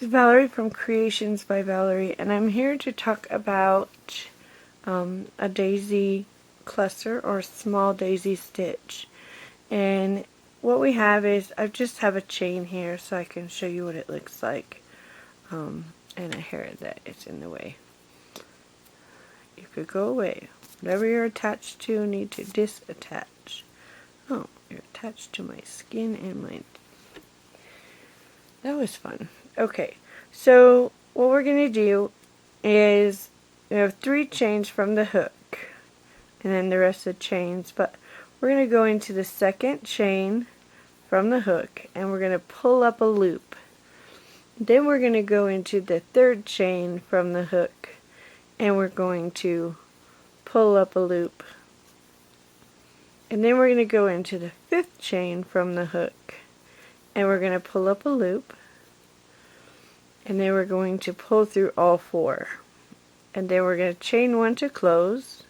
is Valerie from Creations by Valerie, and I'm here to talk about a daisy cluster or small daisy stitch. And what we have is, I just have a chain here so I can show you what it looks like. And I hear that it's in the way. You could go away. Whatever you're attached to, need to disattach. Oh, you're attached to my skin and my... That was fun. Okay, so what we're going to do is we have 3 chains from the hook and then the rest of the chains, but we're going to go into the second chain from the hook and we're going to pull up a loop. Then we're going to go into the third chain from the hook and we're going to pull up a loop. And then we're going to go into the 5th chain from the hook and we're going to pull up a loop. And then we're going to pull through all 4. And then we're going to chain 1 to close.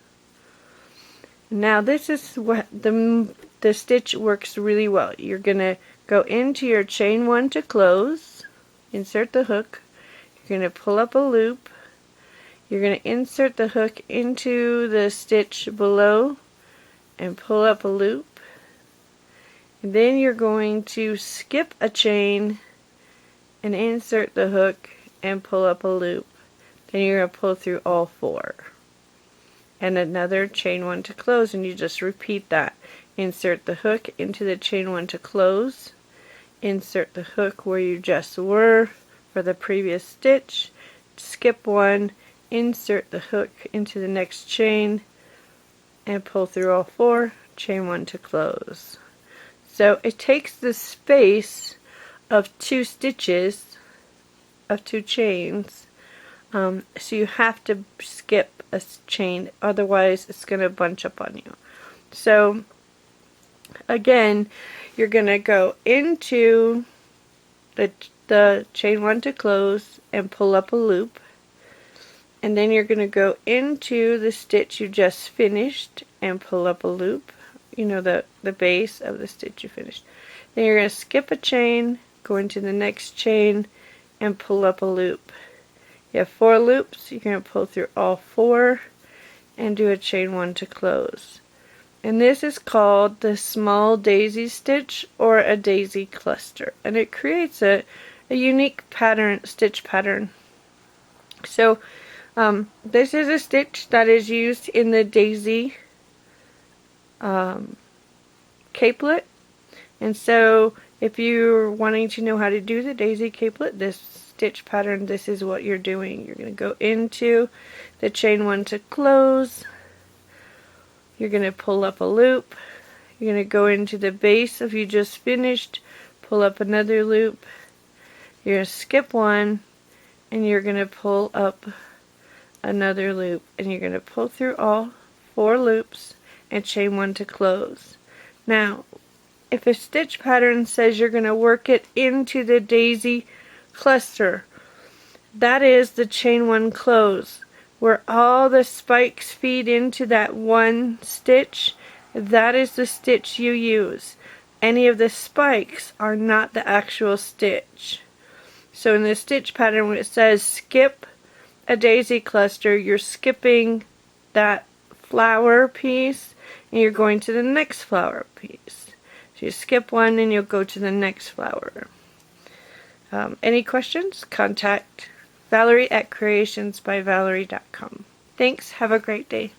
Now this is what the stitch works really well. You're going to go into your chain 1 to close, insert the hook, you're going to pull up a loop, you're going to insert the hook into the stitch below and pull up a loop. And then you're going to skip a chain and insert the hook and pull up a loop. Then you're going to pull through all 4. And another chain 1 to close, and you just repeat that. Insert the hook into the chain 1 to close. Insert the hook where you just were for the previous stitch. Skip 1, insert the hook into the next chain and pull through all 4, chain 1 to close. So it takes the space of 2 stitches of 2 chains, so you have to skip a chain, otherwise it's going to bunch up on you. So again, you're going to go into the chain 1 to close and pull up a loop, and then you're going to go into the stitch you just finished and pull up a loop, you know, the base of the stitch you finished. Then you're going to skip a chain, go into the next chain and pull up a loop. You have 4 loops, you're going to pull through all 4 and do a chain 1 to close. And this is called the small daisy stitch or a daisy cluster, and it creates a unique pattern, stitch pattern. So this is a stitch that is used in the daisy capelet, and so if you're wanting to know how to do the daisy capelet, this stitch pattern, this is what you're doing. You're going to go into the chain 1 to close, you're going to pull up a loop, you're going to go into the base of you just finished, pull up another loop, you're going to skip 1 and you're going to pull up another loop, and you're going to pull through all 4 loops and chain 1 to close. Now if a stitch pattern says you're going to work it into the daisy cluster, that is the chain 1 close, where all the spikes feed into that one stitch. That is the stitch you use. Any of the spikes are not the actual stitch. So in the stitch pattern, when it says skip a daisy cluster, you're skipping that flower piece and you're going to the next flower piece. So you skip 1 and you'll go to the next flower. Any questions? Contact Valerie at creationsbyvalerie.com. Thanks. Have a great day.